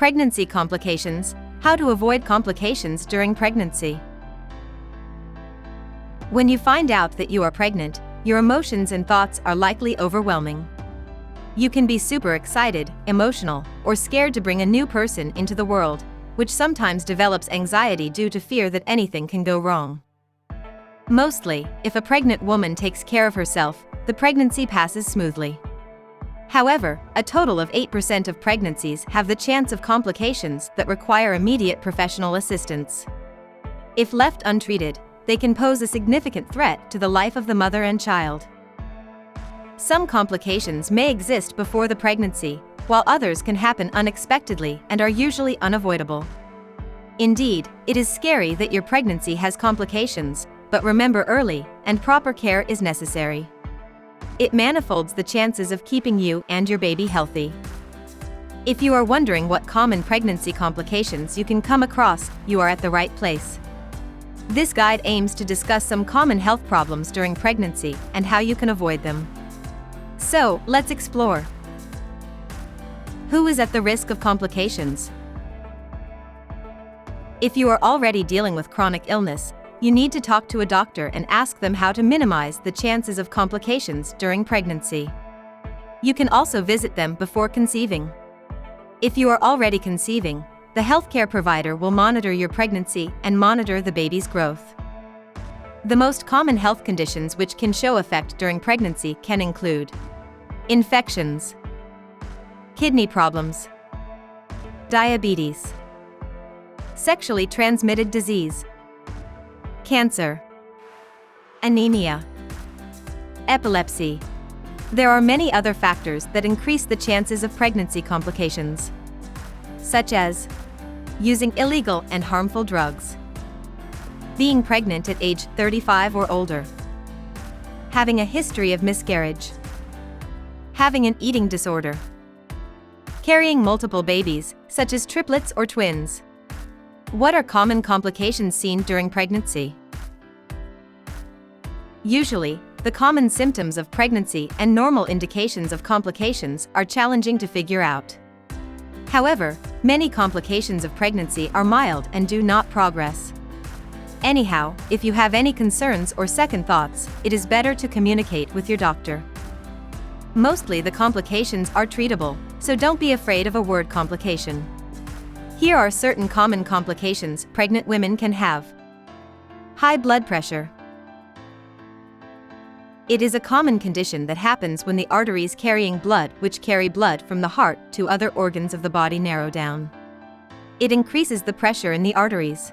Pregnancy complications. How to avoid complications during pregnancy. When you find out that you are pregnant, your emotions and thoughts are likely overwhelming. You can be super excited, emotional, or scared to bring a new person into the world, which sometimes develops anxiety due to fear that anything can go wrong. Mostly, if a pregnant woman takes care of herself, the pregnancy passes smoothly. However, a total of 8% of pregnancies have the chance of complications that require immediate professional assistance. If left untreated, they can pose a significant threat to the life of the mother and child. Some complications may exist before the pregnancy, while others can happen unexpectedly and are usually unavoidable. Indeed, it is scary that your pregnancy has complications, but remember, early and proper care is necessary. It manifolds the chances of keeping you and your baby healthy. If you are wondering what common pregnancy complications you can come across, you are at the right place. This guide aims to discuss some common health problems during pregnancy and how you can avoid them. So, let's explore. Who is at the risk of complications? If you are already dealing with chronic illness, you need to talk to a doctor and ask them how to minimize the chances of complications during pregnancy. You can also visit them before conceiving. If you are already conceiving, the healthcare provider will monitor your pregnancy and monitor the baby's growth. The most common health conditions which can show effect during pregnancy can include infections, kidney problems, diabetes, sexually transmitted disease, cancer, anemia, epilepsy. There are many other factors that increase the chances of pregnancy complications, such as using illegal and harmful drugs, being pregnant at age 35 or older, having a history of miscarriage, having an eating disorder, carrying multiple babies, such as triplets or twins. What are common complications seen during pregnancy? Usually, the common symptoms of pregnancy and normal indications of complications are challenging to figure out. However, many complications of pregnancy are mild and do not progress. Anyhow, if you have any concerns or second thoughts, it is better to communicate with your doctor. Mostly the complications are treatable, so don't be afraid of a word complication. Here are certain common complications pregnant women can have. High blood pressure. It is a common condition that happens when the arteries carrying blood, which carry blood from the heart to other organs of the body, narrow down. It increases the pressure in the arteries.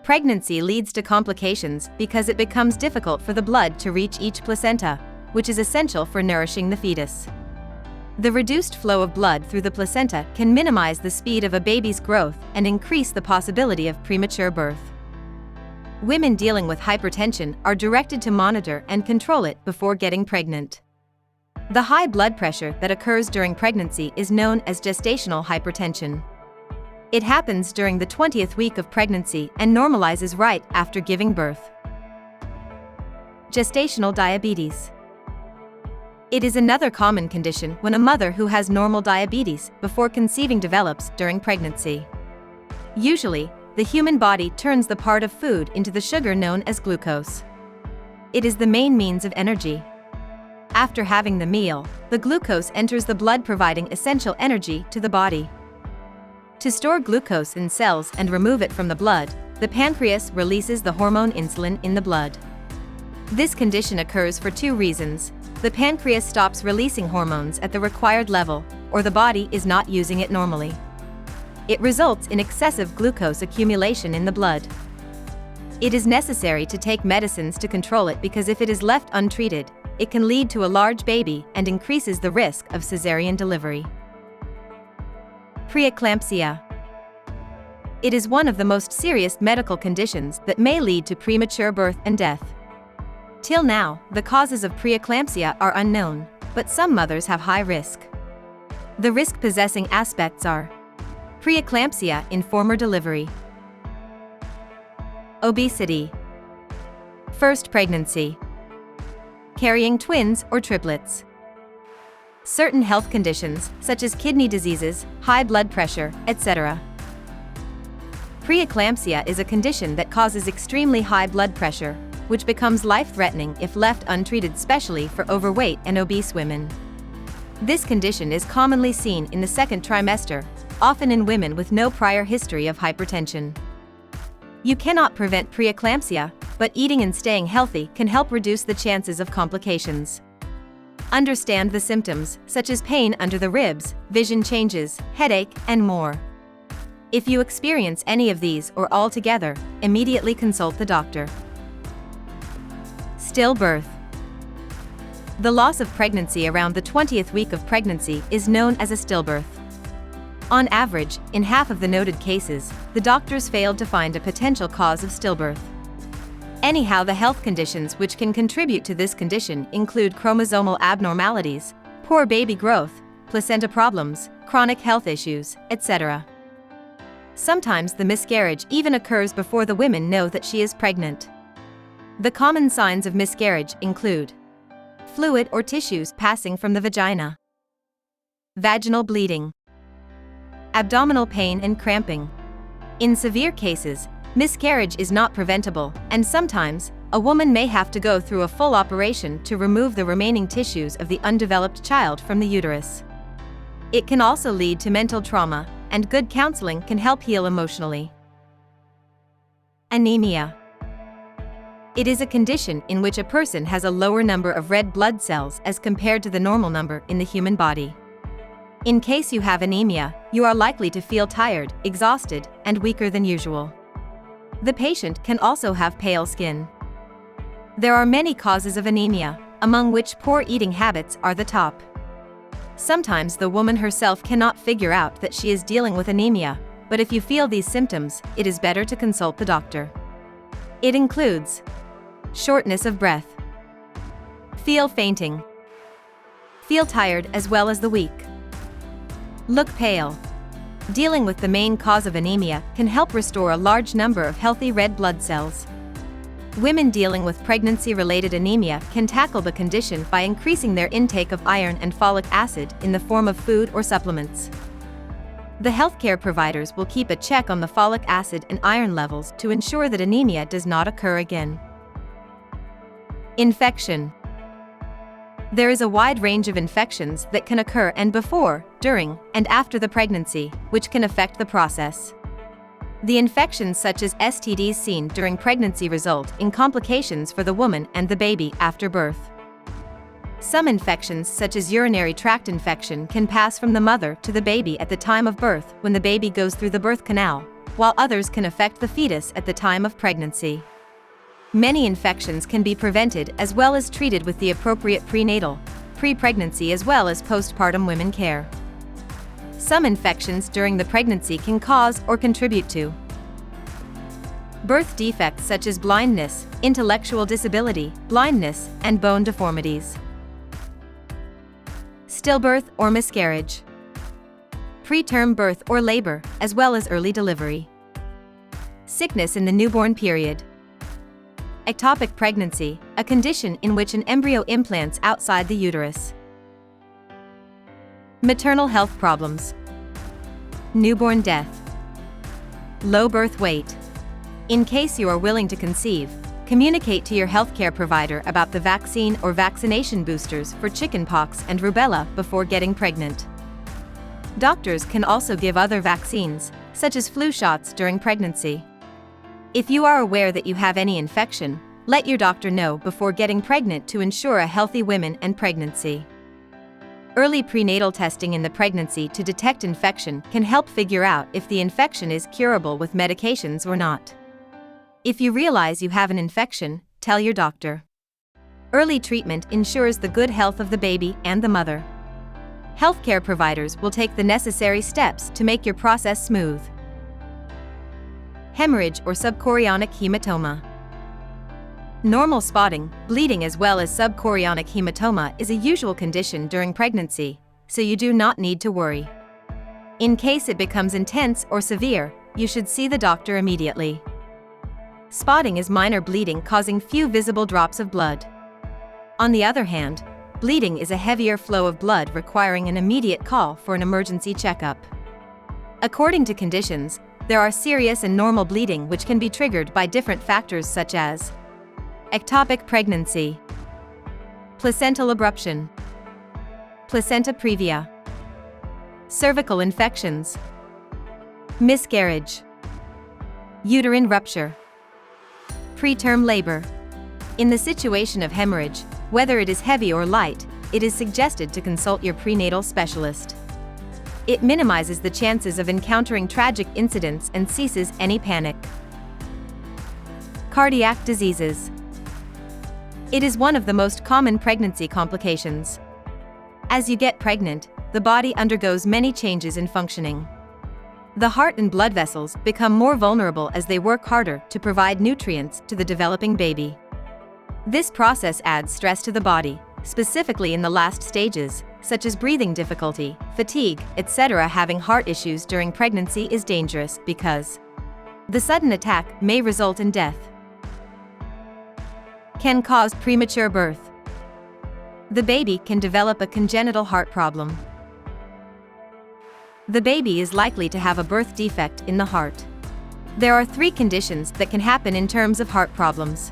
Pregnancy leads to complications because it becomes difficult for the blood to reach each placenta, which is essential for nourishing the fetus. The reduced flow of blood through the placenta can minimize the speed of a baby's growth and increase the possibility of premature birth. Women dealing with hypertension are directed to monitor and control it before getting pregnant. The high blood pressure that occurs during pregnancy is known as gestational hypertension. It happens during the 20th week of pregnancy and normalizes right after giving birth. Gestational diabetes. It is another common condition when a mother who has normal diabetes before conceiving develops during pregnancy. Usually, the human body turns the part of food into the sugar known as glucose. It is the main means of energy. After having the meal, the glucose enters the blood, providing essential energy to the body. To store glucose in cells and remove it from the blood, the pancreas releases the hormone insulin in the blood. This condition occurs for two reasons. The pancreas stops releasing hormones at the required level, or the body is not using it normally. It results in excessive glucose accumulation in the blood. It is necessary to take medicines to control it because if it is left untreated, it can lead to a large baby and increases the risk of cesarean delivery. Preeclampsia. It is one of the most serious medical conditions that may lead to premature birth and death. Till now, the causes of preeclampsia are unknown, but some mothers have high risk. The risk-possessing aspects are preeclampsia in former delivery, obesity, first pregnancy, carrying twins or triplets, certain health conditions, such as kidney diseases, high blood pressure, etc. Preeclampsia is a condition that causes extremely high blood pressure, which becomes life-threatening if left untreated, especially for overweight and obese women. This condition is commonly seen in the second trimester, often in women with no prior history of hypertension. You cannot prevent preeclampsia, but eating and staying healthy can help reduce the chances of complications. Understand the symptoms, such as pain under the ribs, vision changes, headache, and more. If you experience any of these or all together, immediately consult the doctor. Stillbirth. The loss of pregnancy around the 20th week of pregnancy is known as a stillbirth. On average, in half of the noted cases, the doctors failed to find a potential cause of stillbirth. Anyhow, the health conditions which can contribute to this condition include chromosomal abnormalities, poor baby growth, placenta problems, chronic health issues, etc. Sometimes the miscarriage even occurs before the women know that she is pregnant. The common signs of miscarriage include fluid or tissues passing from the vagina, vaginal bleeding, abdominal pain and cramping. In severe cases, miscarriage is not preventable, and sometimes, a woman may have to go through a full operation to remove the remaining tissues of the undeveloped child from the uterus. It can also lead to mental trauma, and good counseling can help heal emotionally. Anemia. It is a condition in which a person has a lower number of red blood cells as compared to the normal number in the human body. In case you have anemia, you are likely to feel tired, exhausted, and weaker than usual. The patient can also have pale skin. There are many causes of anemia, among which poor eating habits are the top. Sometimes the woman herself cannot figure out that she is dealing with anemia, but if you feel these symptoms, it is better to consult the doctor. It includes shortness of breath, feel fainting, feel tired as well as the weak, look pale. Dealing with the main cause of anemia can help restore a large number of healthy red blood cells. Women dealing with pregnancy-related anemia can tackle the condition by increasing their intake of iron and folic acid in the form of food or supplements. The healthcare providers will keep a check on the folic acid and iron levels to ensure that anemia does not occur again. Infection. There is a wide range of infections that can occur before, during, and after the pregnancy, which can affect the process. The infections such as STDs seen during pregnancy result in complications for the woman and the baby after birth. Some infections such as urinary tract infection can pass from the mother to the baby at the time of birth when the baby goes through the birth canal, while others can affect the fetus at the time of pregnancy. Many infections can be prevented as well as treated with the appropriate prenatal, pre-pregnancy as well as postpartum women care. Some infections during the pregnancy can cause or contribute to birth defects such as blindness, intellectual disability, blindness, and bone deformities. Stillbirth or miscarriage. Preterm birth or labor, as well as early delivery. Sickness in the newborn period. Ectopic pregnancy, a condition in which an embryo implants outside the uterus. Maternal health problems. Newborn death. Low birth weight. In case you are willing to conceive, communicate to your healthcare provider about the vaccine or vaccination boosters for chickenpox and rubella before getting pregnant. Doctors can also give other vaccines, such as flu shots during pregnancy. If you are aware that you have any infection, let your doctor know before getting pregnant to ensure a healthy woman and pregnancy. Early prenatal testing in the pregnancy to detect infection can help figure out if the infection is curable with medications or not. If you realize you have an infection, tell your doctor. Early treatment ensures the good health of the baby and the mother. Healthcare providers will take the necessary steps to make your process smooth. Hemorrhage or subchorionic hematoma. Normal spotting, bleeding as well as subchorionic hematoma is a usual condition during pregnancy, so you do not need to worry. In case it becomes intense or severe, you should see the doctor immediately. Spotting is minor bleeding causing few visible drops of blood. On the other hand, Bleeding is a heavier flow of blood requiring an immediate call for an emergency checkup. According to conditions, there are serious and normal bleeding which can be triggered by different factors such as ectopic pregnancy, placental abruption, placenta previa, cervical infections, miscarriage, uterine rupture, preterm labor. In the situation of hemorrhage, whether it is heavy or light, it is suggested to consult your prenatal specialist. It minimizes the chances of encountering tragic incidents and ceases any panic. Cardiac diseases. It is one of the most common pregnancy complications. As you get pregnant, the body undergoes many changes in functioning. The heart and blood vessels become more vulnerable as they work harder to provide nutrients to the developing baby. This process adds stress to the body, specifically in the last stages, such as breathing difficulty, fatigue, etc. Having heart issues during pregnancy is dangerous because the sudden attack may result in death. Can cause premature birth. The baby can develop a congenital heart problem. The baby is likely to have a birth defect in the heart. There are 3 conditions that can happen in terms of heart problems.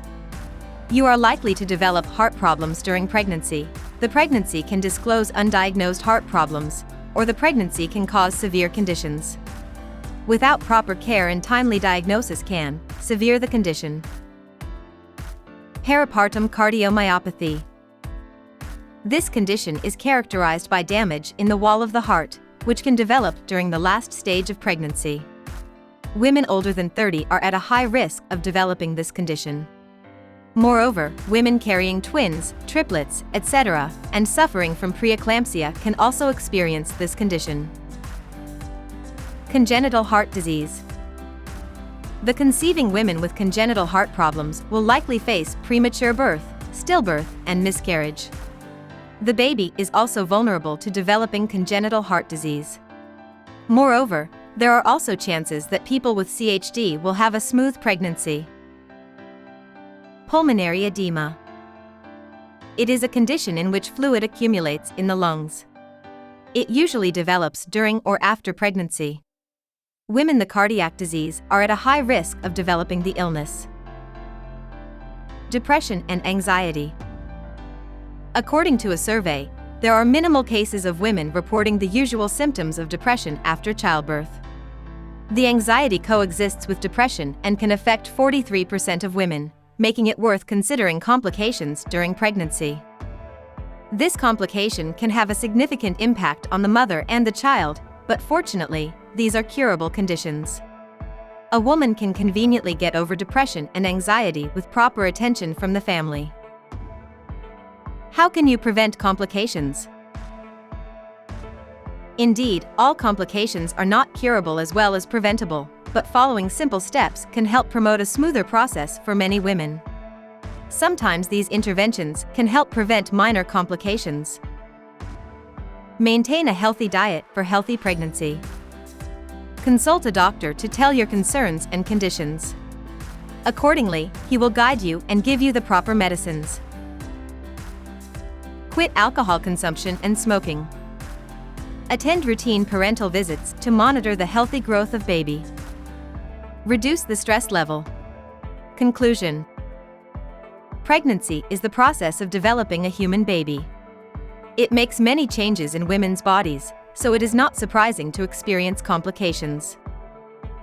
You are likely to develop heart problems during pregnancy. The pregnancy can disclose undiagnosed heart problems, or the pregnancy can cause severe conditions. Without proper care and timely diagnosis can severe the condition. Peripartum cardiomyopathy. This condition is characterized by damage in the wall of the heart, which can develop during the last stage of pregnancy. Women older than 30 are at a high risk of developing this condition. Moreover, women carrying twins, triplets, etc., and suffering from preeclampsia can also experience this condition. Congenital heart disease. The conceiving women with congenital heart problems will likely face premature birth, stillbirth, and miscarriage. The baby is also vulnerable to developing congenital heart disease. Moreover, there are also chances that people with CHD will have a smooth pregnancy. Pulmonary edema. It is a condition in which fluid accumulates in the lungs. It usually develops during or after pregnancy. Women with cardiac disease are at a high risk of developing the illness. Depression and anxiety. According to a survey, there are minimal cases of women reporting the usual symptoms of depression after childbirth. The anxiety coexists with depression and can affect 43% of women, making it worth considering complications during pregnancy. This complication can have a significant impact on the mother and the child, but fortunately, these are curable conditions. A woman can conveniently get over depression and anxiety with proper attention from the family. How can you prevent complications? Indeed, all complications are not curable as well as preventable, but following simple steps can help promote a smoother process for many women. Sometimes these interventions can help prevent minor complications. Maintain a healthy diet for healthy pregnancy. Consult a doctor to tell your concerns and conditions. Accordingly, he will guide you and give you the proper medicines. Quit alcohol consumption and smoking. Attend routine parental visits to monitor the healthy growth of baby. Reduce the stress level. Conclusion. Pregnancy is the process of developing a human baby. It makes many changes in women's bodies, so it is not surprising to experience complications.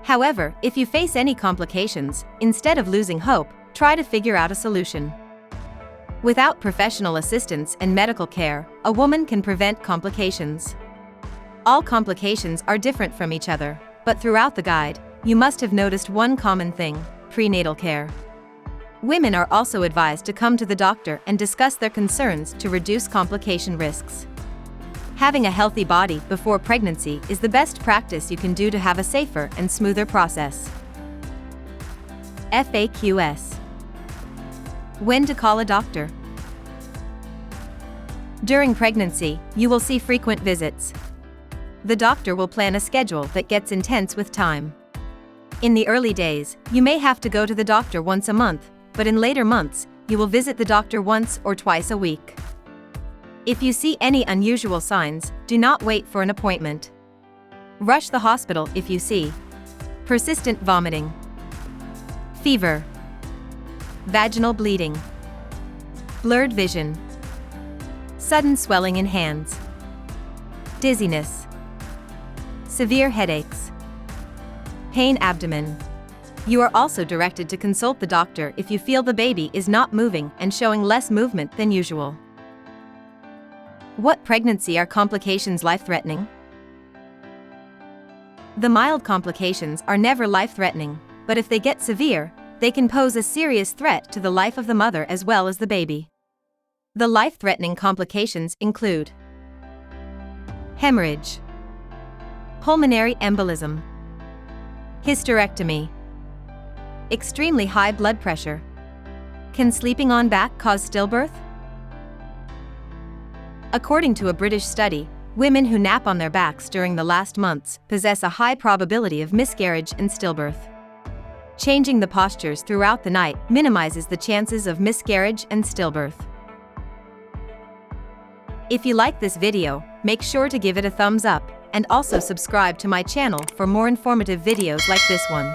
However, if you face any complications, instead of losing hope, try to figure out a solution. Without professional assistance and medical care, a woman can prevent complications. All complications are different from each other, but throughout the guide, you must have noticed one common thing: prenatal care. Women are also advised to come to the doctor and discuss their concerns to reduce complication risks. Having a healthy body before pregnancy is the best practice you can do to have a safer and smoother process. FAQs. When to call a doctor. During pregnancy, you will see frequent visits. The doctor will plan a schedule that gets intense with time. In the early days, you may have to go to the doctor once a month, but in later months, you will visit the doctor once or twice a week. If you see any unusual signs, do not wait for an appointment. Rush the hospital if you see persistent vomiting, fever, vaginal bleeding, blurred vision, sudden swelling in hands, dizziness, severe headaches, pain abdomen. You are also directed to consult the doctor if you feel the baby is not moving and showing less movement than usual. What pregnancy are complications life-threatening? The mild complications are never life-threatening, but if they get severe, they can pose a serious threat to the life of the mother as well as the baby. The life-threatening complications include hemorrhage, pulmonary embolism, hysterectomy, extremely high blood pressure. Can sleeping on back cause stillbirth? According to a British study, women who nap on their backs during the last months possess a high probability of miscarriage and stillbirth. Changing the postures throughout the night minimizes the chances of miscarriage and stillbirth. If you like this video, make sure to give it a thumbs up, and also subscribe to my channel for more informative videos like this one.